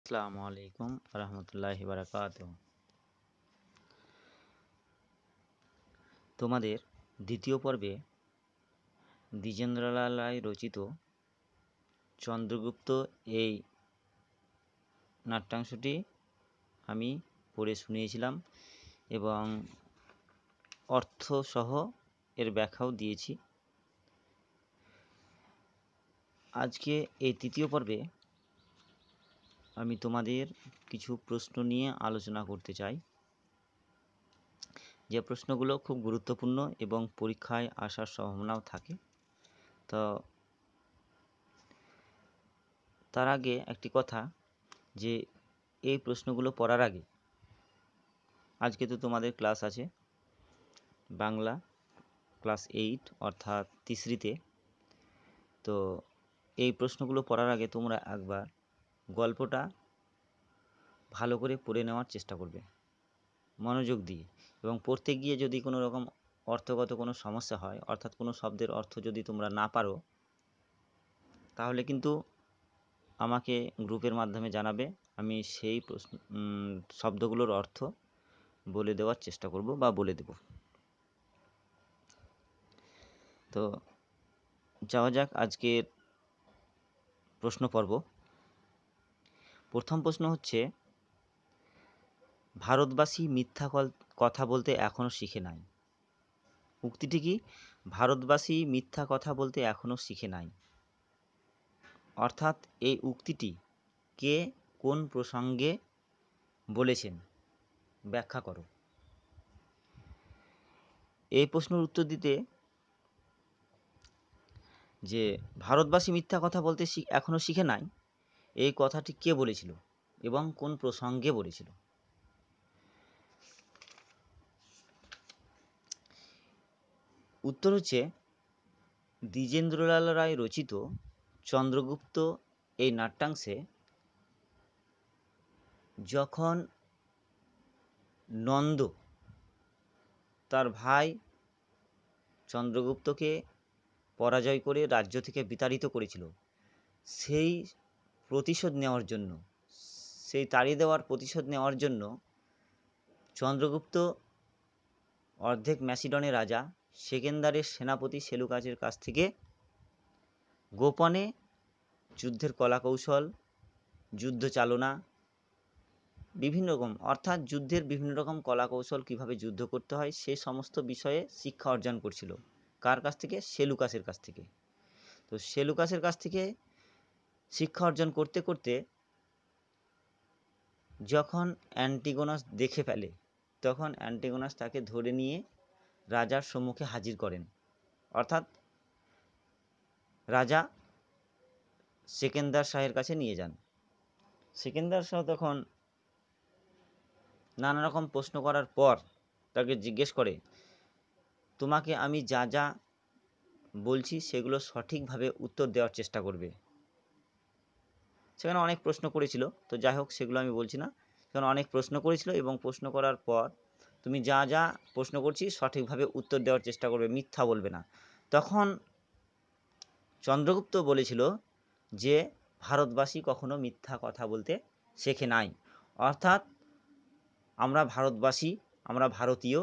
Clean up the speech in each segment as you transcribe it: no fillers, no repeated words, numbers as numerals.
আসসালামু আলাইকুম রহমতুল্লাহি বারাকাতুহু। তোমাদের দ্বিতীয় পর্বে দ্বিজেন্দ্রলাল রায় রচিত চন্দ্রগুপ্ত এই নাট্যাংশটি আমি পড়ে শুনিয়েছিলাম এবং অর্থসহ এর ব্যাখ্যাও দিয়েছি। আজকে এই তৃতীয় পর্বে আমি তোমাদের কিছু প্রশ্ন নিয়ে আলোচনা করতে চাই, যে প্রশ্নগুলো খুব গুরুত্বপূর্ণ এবং পরীক্ষায় আসার সম্ভাবনাও থাকে। তো তার আগে একটি কথা, যে এই প্রশ্নগুলো পড়ার আগে আজকে তো তোমাদের ক্লাস আছে বাংলা ক্লাস 8 অর্থাৎ তিসরিতে। তো এই প্রশ্নগুলো পড়ার আগে তোমরা একবার গল্পটা ভালো করে পড়ে নেওয়ার চেষ্টা করবে মনোযোগ দিয়ে, এবং পড়তে গিয়ে যদি কোনো রকম অর্থগত কোনো সমস্যা হয়, অর্থাৎ কোনো শব্দের অর্থ যদি তোমরা না পারো, তাহলে কিন্তু আমাকে গ্রুপের মাধ্যমে জানাবে। আমি সেই শব্দগুলোর অর্থ বলে দেওয়ার চেষ্টা করব বা বলে দেব। তো যাওয়া যাক আজকের প্রশ্ন পর্ব। প্রথম প্রশ্ন হচ্ছে, ভারতবাসী মিথ্যা কথা বলতে এখনো শিখে নাই। উক্তিটি কি? ভারতবাসী মিথ্যা কথা বলতে এখনো শিখে নাই। অর্থাৎ এই উক্তিটি কে কোন প্রসঙ্গে বলেছেন, ব্যাখ্যা করো। এই প্রশ্নের উত্তর দিতে, যে ভারতবাসী মিথ্যা কথা বলতে এখনো শিখে নাই, এই কথাটি কে বলেছিল এবং কোন প্রসঙ্গে বলেছিল। উত্তর হচ্ছে, দ্বিজেন্দ্রলাল রায় রচিত চন্দ্রগুপ্ত এই নাট্যাংশে যখন নন্দ তার ভাই চন্দ্রগুপ্তকে পরাজয় করে রাজ্য থেকে বিতাড়িত করেছিল, সেই প্রতিশোধ নেওয়ার জন্য, সেই তাড়িয়ে দেওয়ার প্রতিশোধ নেওয়ার জন্য চন্দ্রগুপ্ত অর্ধেক ম্যাসিডনের রাজা সেকেন্দারের সেনাপতি সেলুকাসের কাছ থেকে গোপনে যুদ্ধের কলাকৌশল, যুদ্ধ চালনা, বিভিন্ন রকম, অর্থাৎ যুদ্ধের বিভিন্ন রকম কলাকৌশল কিভাবে যুদ্ধ করতে হয় সে সমস্ত বিষয়ে শিক্ষা অর্জন করছিল। কার কাছ থেকে? সেলুকাসের কাছ থেকে। তো সেলুকাসের কাছ থেকে শিক্ষা অর্জন করতে করতে যখন অ্যান্টিগোনাস দেখে ফেলে, তখন অ্যান্টিগোনাস তাকে ধরে নিয়ে রাজার সম্মুখে হাজির করেন। অর্থাৎ রাজা সেকেন্দার শাহের কাছে নিয়ে যান। সেকেন্দার শাহ তখন নানা রকম প্রশ্ন করার পর তাকে জিজ্ঞেস করে, তোমাকে আমি যা যা বলছি সেগুলো সঠিকভাবে উত্তর দেওয়ার চেষ্টা করবে। সেখানে অনেক প্রশ্ন করেছিল, তো যাই হোক সেগুলো আমি বলছি না। সেখানে অনেক প্রশ্ন করেছিল এবং প্রশ্ন করার পর তুমি যা যা প্রশ্ন করছি সঠিকভাবে উত্তর দেওয়ার চেষ্টা করবে, মিথ্যা বলবে না। তখন চন্দ্রগুপ্ত বলেছিল যে ভারতবাসী কখনো মিথ্যা কথা বলতে শেখে নাই। অর্থাৎ আমরা ভারতবাসী, আমরা ভারতীয়,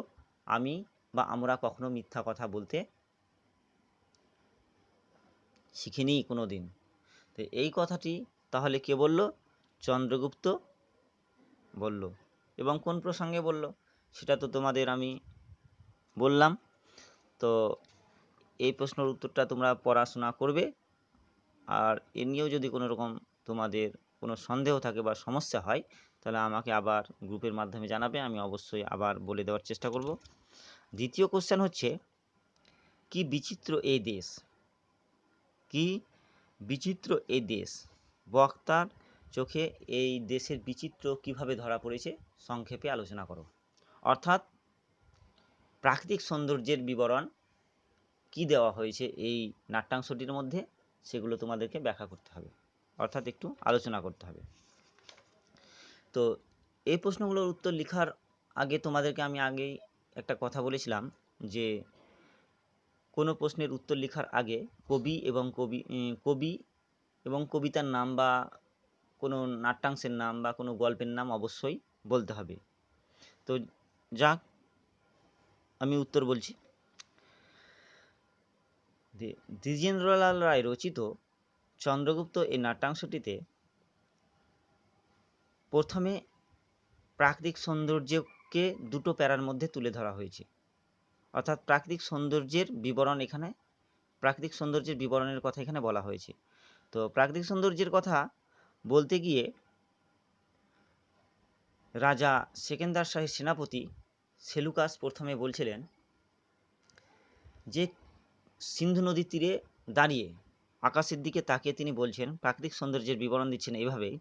আমি বা আমরা কখনো মিথ্যা কথা বলতে শিখিনি কোনো দিন। তো এই কথাটি তাহলে কে বলল? চন্দ্রগুপ্ত বলল। এবং কোন প্রসঙ্গে বলল সেটা তো তোমাদের আমি বললাম। তো এই প্রশ্নের উত্তরটা তোমরা পড়াশোনা করবে, আর এ নিয়েও যদি কোনো রকম তোমাদের কোনো সন্দেহ থাকে বা সমস্যা হয়, তাহলে আমাকে আবার গ্রুপের মাধ্যমে জানাবে, আমি অবশ্যই আবার বলে দেওয়ার চেষ্টা করব। দ্বিতীয় কোশ্চেন হচ্ছে, কি বিচিত্র এই দেশ? কি বিচিত্র এই দেশ? বক্তার চোখে এই দেশের বিচিত্র কিভাবে ধরা পড়েছে সংক্ষেপে আলোচনা করো। অর্থাৎ প্রাকৃতিক সৌন্দর্যের বিবরণ কি দেওয়া হয়েছে এই নাট্যাংশটির মধ্যে, সেগুলো তোমাদেরকে ব্যাখ্যা করতে হবে, অর্থাৎ একটু আলোচনা করতে হবে। তো এই প্রশ্নগুলোর উত্তর লেখার আগে তোমাদেরকে আমি আগেই একটা কথা বলেছিলাম, যে কোনো প্রশ্নের উত্তর লেখার আগে কবি এবং কবিতার নাম বা কোনো নাট্যাংশের নাম বা কোনো গল্পের নাম অবশ্যই বলতে হবে। তো যাক, আমি উত্তর বলছি। দ্বিজেন্দ্রলাল রায় রচিত চন্দ্রগুপ্ত এই নাট্যাংশটিতে প্রথমে প্রাকৃতিক সৌন্দর্যকে দুটো প্যারার মধ্যে তুলে ধরা হয়েছে। অর্থাৎ প্রাকৃতিক সৌন্দর্যের বিবরণের কথা এখানে বলা হয়েছে। তো প্রাকৃতিক সৌন্দর্যের কথা বলতে গিয়ে রাজা সেকেন্দার শাহের সেনাপতি সেলুকাস প্রথমে বলছিলেন যে সিন্ধু নদীর তীরে দাঁড়িয়ে আকাশের দিকে তাকিয়ে তিনি বলছেন, প্রাকৃতিক সৌন্দর্যের বিবরণ দিচ্ছেন এইভাবেই,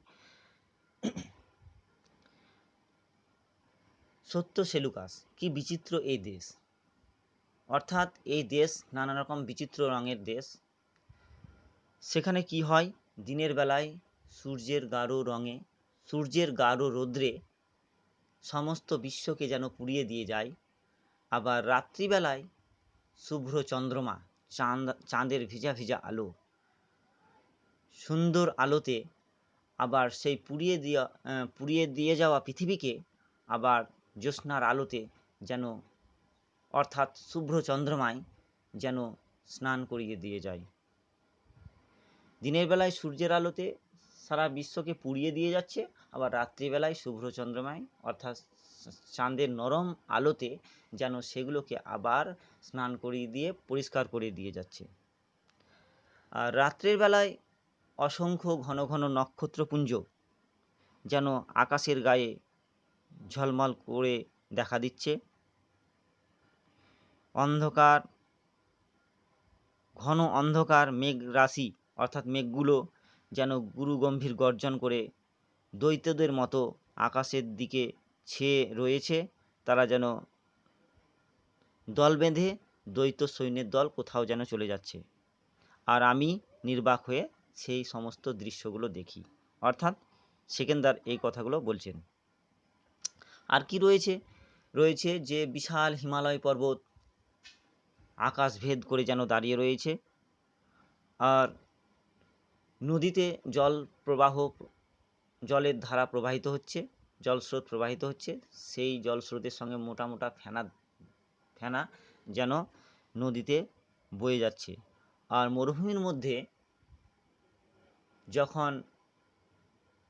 সত্য সেলুকাস, কি বিচিত্র এই দেশ। অর্থাৎ এই দেশ নানা রকম বিচিত্র রঙের দেশ। সেখানে কি হয়, দিনের বেলায় সূর্যের গাঢ় রৌদ্রে সমস্ত বিশ্বকে যেন পুড়িয়ে দিয়ে যায়। আবার রাত্রিবেলায় শুভ্র চন্দ্রমা, চাঁদের ভিজা ভিজা আলো, সুন্দর আলোতে আবার সেই পুড়িয়ে দিয়ে যাওয়া পৃথিবীকে আবার জ্যোৎস্নার আলোতে যেন, অর্থাৎ শুভ্র চন্দ্রমায় যেন স্নান করিয়ে দিয়ে যায়। দিনের বেলায় সূর্যের আলোতে সারা বিশ্বকে পুড়িয়ে দিয়ে যাচ্ছে, আবার রাত্রিবেলায় শুভ্র চন্দ্রমায় অর্থাৎ চাঁদের নরম আলোতে যেন সেগুলোকে আবার স্নান করিয়ে দিয়ে পরিষ্কার করে দিয়ে যাচ্ছে। আর রাত্রের বেলায় অসংখ্য ঘন ঘন নক্ষত্রপুঞ্জ যেন আকাশের গায়ে ঝলমল করে দেখা দিচ্ছে। ঘন অন্ধকার মেঘ রাশি, অর্থাৎ মেঘগুলো যেন গুরুগম্ভীর গর্জন করে দৈত্যদের মতো আকাশের দিকে ছেয়ে রয়েছে। তারা যেন দল বেঁধে দৈত্য সৈন্যের দল কোথাও যেন চলে যাচ্ছে, আর আমি নির্বাক হয়ে সেই সমস্ত দৃশ্যগুলো দেখি। অর্থাৎ সেকেন্দার এই কথাগুলো বলছেন। আর কি রয়েছে যে বিশাল হিমালয় পর্বত আকাশ ভেদ করে যেন দাঁড়িয়ে রয়েছে, আর নদীতে জলের ধারা প্রবাহিত হচ্ছে, জলস্রোত প্রবাহিত হচ্ছে। সেই জলস্রোতের সঙ্গে মোটা মোটা ফেনা যেন নদীতে বয়ে যাচ্ছে। আর মরুভূমির মধ্যে যখন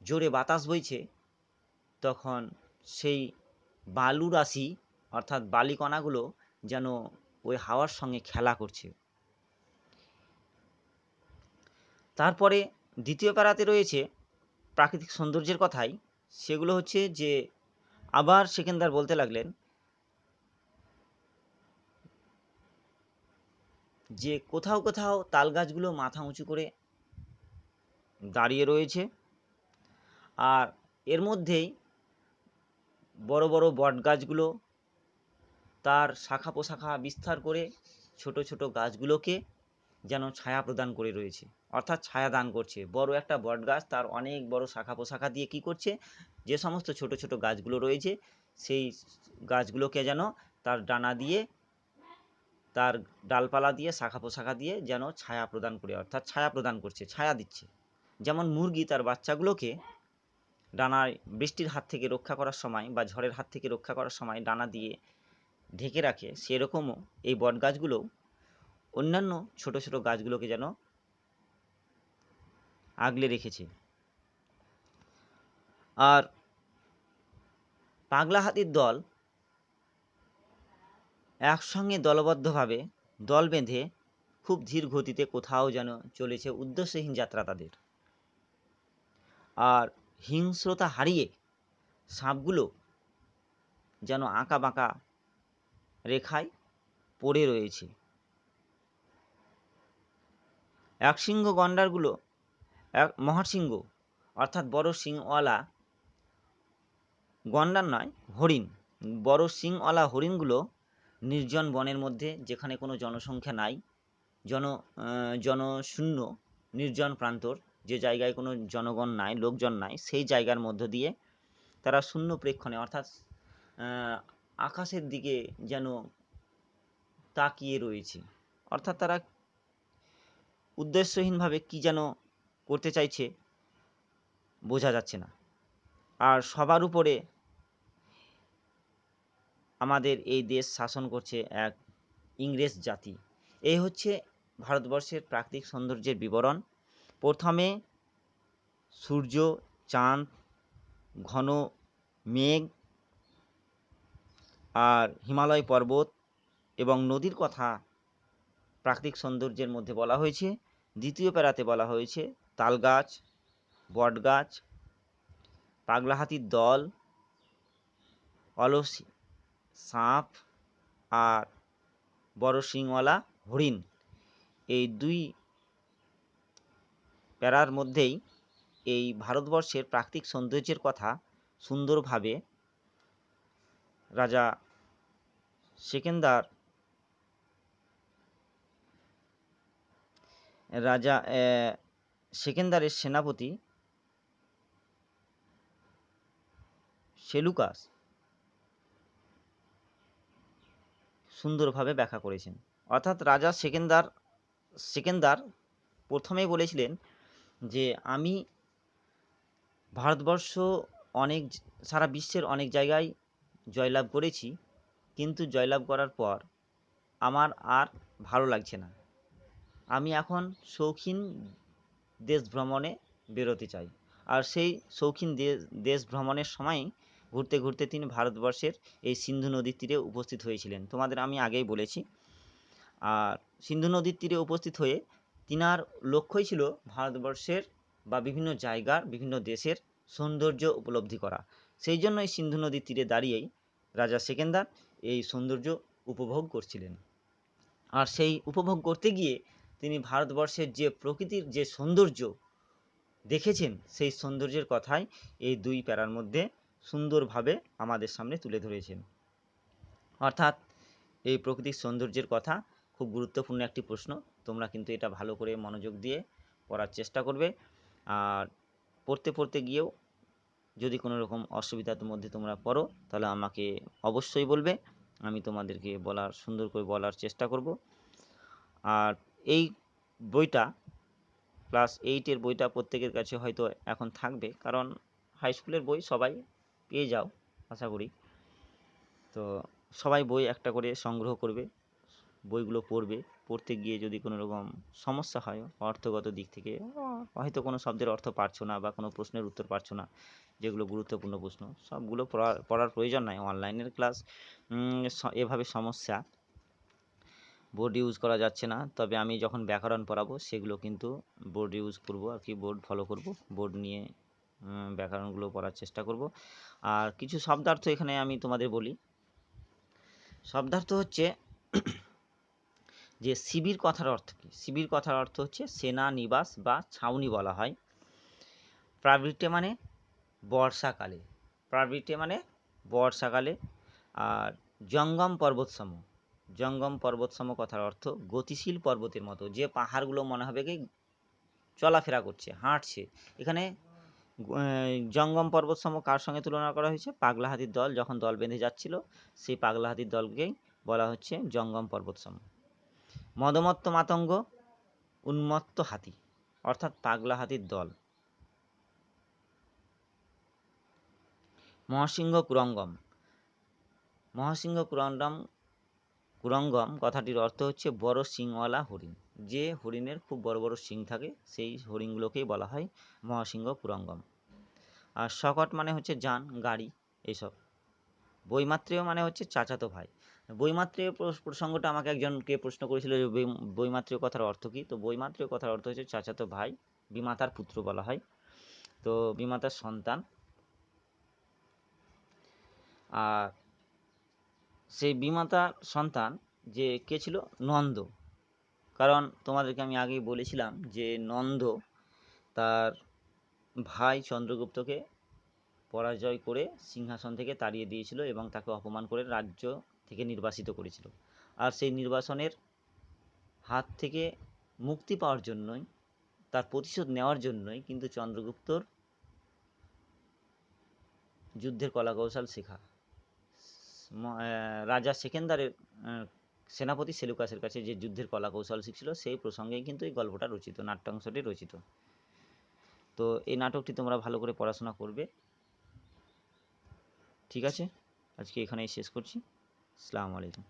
জোরে বাতাস বইছে, তখন সেই বালু রাশি অর্থাৎ বালিকণাগুলো যেন ওই হাওয়ার সঙ্গে খেলা করছে। তারপরে দ্বিতীয় প্যারাতে রয়েছে প্রাকৃতিক সৌন্দর্যের কথাই। সেগুলো হচ্ছে যে আবার সেকেন্দার বলতে লাগলেন যে কোথাও কোথাও তাল গাছগুলো মাথা উঁচু করে দাঁড়িয়ে রয়েছে, আর এর মধ্যেই বড় বড় বট গাছগুলো তার শাখা প্রশাখা বিস্তার করে ছোট ছোট গাছগুলোকে যেন ছায়া প্রদান করে রয়েছে, অর্থাৎ ছায়া দান করছে। বড় একটা বট গাছ তার অনেক বড় শাখা প্রশাখা দিয়ে কি করছে, যে সমস্ত ছোট ছোট গাছগুলো রয়েছে সেই গাছগুলোকে যেন তার ডানা দিয়ে, তার ডালপালা দিয়ে, শাখা প্রশাখা দিয়ে যেন ছায়া প্রদান করে, অর্থাৎ ছায়া প্রদান করছে, ছায়া দিচ্ছে। যেমন মুরগি তার বাচ্চাগুলোকে ডানায় বৃষ্টির হাত থেকে রক্ষা করার সময় বা ঝড়ের হাত থেকে রক্ষা করার সময় ডানা দিয়ে ঢেকে রাখে, সেরকমও এই বট গাছগুলো অন্যান্য ছোট ছোট গাছগুলোকে যেন আগলে রেখেছে। আর পাগলা হাতির দল একসঙ্গে দলবদ্ধভাবে দল বেঁধে খুব ধীর গতিতে কোথাও যেন চলেছে, উদ্দেশ্যহীন যাত্রা তাদের। আর হিংস্রতা হারিয়ে সাপগুলো যেন আঁকা বাঁকা রেখায় পড়ে রয়েছে। একশৃঙ্গ গন্ডারগুলো মহাশৃঙ্গ অর্থাৎ বড় শিংওয়ালা, গন্ডার নয় হরিণ, বড় শিংওয়ালা হরিণগুলো নির্জন বনের মধ্যে, যেখানে কোনো জনসংখ্যা নাই, জনশূন্য নির্জন প্রান্তর, যে জায়গায় কোনো জনগণ নাই, লোকজন নাই, সেই জায়গার মধ্য দিয়ে তারা শূন্য প্রেক্ষণে অর্থাৎ আকাশের দিকে যেন তাকিয়ে রয়েছে। অর্থাৎ তারা উদ্দেশ্যহীনভাবে কি যেন করতে চাইছে, বোঝা যাচ্ছে না। আর সবার উপরে আমাদের এই দেশ শাসন করছে এক ইংরেজ জাতি। এই হচ্ছে ভারতবর্ষের প্রাকৃতিক সৌন্দর্যের বিবরণ। প্রথমে সূর্য, চাঁদ, ঘন মেঘ আর হিমালয় পর্বত এবং নদীর কথা প্রাকৃতিক সৌন্দর্যের মধ্যে বলা হয়েছে। দ্বিতীয় প্যারাতে বলা হয়েছে তাল গাছ, বট গাছ, পাগলা হাতির দল, অলস সাপ আর বড় শিংওয়ালা হরিণ। এই দুই প্যারার মধ্যেই এই ভারতবর্ষের প্রাকৃতিক সৌন্দর্যের কথা সুন্দরভাবে রাজা সেকেন্দার সেকেন্দারের সেনাপতি সেলুকাস সুন্দরভাবে ব্যাখ্যা করেছেন। অর্থাৎ রাজা সেকেন্দার প্রথমেই বলেছিলেন যে আমি ভারতবর্ষ অনেক সারা বিশ্বের অনেক জায়গায় জয়লাভ করেছি, কিন্তু জয়লাভ করার পর আমার আর ভালো লাগছে না। আমি এখন শৌখিন দেশ ভ্রমণে বেরোতে চাই। আর সেই শৌখিন দেশ ভ্রমণের সময় ঘুরতে ঘুরতে তিনি ভারতবর্ষের এই সিন্ধু নদীর তীরে উপস্থিত হয়েছিলেন। তোমাদের আমি আগেই বলেছি। আর সিন্ধু নদীর তীরে উপস্থিত হয়ে তিনার লক্ষ্যই ছিল ভারতবর্ষের বা বিভিন্ন জায়গার বিভিন্ন দেশের সৌন্দর্য উপলব্ধি করা। সেই জন্যই সিন্ধু নদীর তীরে দাঁড়িয়েই রাজা সেকেন্দার এই সৌন্দর্য উপভোগ করছিলেন। আর সেই উপভোগ করতে গিয়ে তিনি ভারতবর্ষের যে প্রকৃতির যে সৌন্দর্য দেখেছেন, সেই সৌন্দর্যের কথাই এই দুই প্যারার মধ্যে সুন্দরভাবে আমাদের সামনে তুলে ধরেছেন। অর্থাৎ এই প্রকৃতির সৌন্দর্যের কথা খুব গুরুত্বপূর্ণ একটি প্রশ্ন। তোমরা কিন্তু এটা ভালো করে মনোযোগ দিয়ে পড়ার চেষ্টা করবে। আর পড়তে পড়তে গিয়েও যদি কোনো রকম অসুবিধার মধ্যে তোমরা পড়ো, তাহলে আমাকে অবশ্যই বলবে। আমি তোমাদেরকে সুন্দর করে বলার চেষ্টা করব। আর এই বইটা ক্লাস 8-এর বইটা প্রত্যেকের কাছে হয়তো এখন থাকবে, কারণ হাই স্কুলের বই সবাই পেয়ে যাও আশা করি। তো সবাই বই একটা করে সংগ্রহ করবে, বইগুলো পড়বে। পড়তে গিয়ে যদি কোনো রকম সমস্যা হয় অর্থগত দিক থেকে, হয়তো কোনো শব্দের অর্থ পারছো না বা কোনো প্রশ্নের উত্তর পারছো না, যেগুলো গুরুত্বপূর্ণ প্রশ্ন, সবগুলো পড়ার প্রয়োজন নাই। অনলাইনের ক্লাস এভাবে সমস্যা বোর্ড ইউজ করা যাচ্ছে না। তবে আমি যখন ব্যাকরণ পড়াবো সেগুলো কিন্তু বোর্ড ইউজ করব আর কি, বোর্ড ফলো করব, বোর্ড নিয়ে ব্যাকরণগুলো পড়ার চেষ্টা করব। আর কিছু শব্দার্থ এখানে আমি তোমাদের বলি। শব্দার্থ হচ্ছে যে শিবির কথার অর্থ কী? শিবির কথার অর্থ হচ্ছে সেনা নিবাস বা ছাউনি বলা হয়। প্রাবৃটে মানে বর্ষাকালে, প্রাবৃটে মানে বর্ষাকালে। আর জঙ্গম পর্বতসম, জঙ্গম পর্বতসম কথার অর্থ গতিশীল পর্বতের মতো, যে পাহাড়গুলো মনে হবে কি চলাফেরা করছে, হাঁটছে। এখানে জঙ্গম পর্বতসম কার সঙ্গে তুলনা করা হয়েছে? পাগলা হাতির দল যখন দল বেঁধে যাচ্ছিল, সেই পাগলা হাতির দলকেই বলা হচ্ছে জঙ্গম পর্বতসম। মদমত্ত মাতঙ্গ উন্মত্ত হাতি, অর্থাৎ পাগলা হাতির দল। মহাসিংহ কুরঙ্গম, মহাসিংহ কুরঙ্গম কথাটির অর্থ হচ্ছে বড় শিংওয়ালা হরিণ। যে হরিণের খুব বড় বড় শিং থাকে, সেই হরিণগুলোকেই বলা হয় মহাসিংহ কুরঙ্গম। আর শকট মানে হচ্ছে যান, গাড়ি, এইসব। বৈমাত্রেয় মানে হচ্ছে চাচাতো ভাই। বৈমাত্রেয় প্রসঙ্গটা আমাকে একজনকে প্রশ্ন করেছিল যে বৈমাত্রেয় কথার অর্থ কী? তো বৈমাত্রেয় কথার অর্থ হচ্ছে চাচাতো ভাই, বিমাতার পুত্র বলা হয়, তো বিমাতার সন্তান। আর সেই বিমাতার সন্তান যে কে ছিল? নন্দ। কারণ তোমাদেরকে আমি আগেই বলেছিলাম যে নন্দ তার ভাই চন্দ্রগুপ্তকে পরাজয় করে সিংহাসন থেকে তাড়িয়ে দিয়েছিল এবং তাকে অপমান করে রাজ্য থেকে নির্বাসিত করেছিল। আর সেই নির্বাসনের হাত থেকে মুক্তি পাওয়ার জন্যই, তার প্রতিশোধ নেওয়ার জন্যই কিন্তু চন্দ্রগুপ্তর যুদ্ধের কলাকৌশল শেখা। রাজা সেকেন্দারের সেনাপতি সেলুকাসের কাছে যে যুদ্ধের কলাকৌশল শিখছিল, সেই প্রসঙ্গেই কিন্তু এই গল্পটা রচিত, নাট্যাংশটি রচিত। তো এই নাটকটি তোমরা ভালো করে পড়াশোনা করবে। ঠিক আছে, আজকে এখানেই শেষ করছি। আসসালামু আলাইকুম।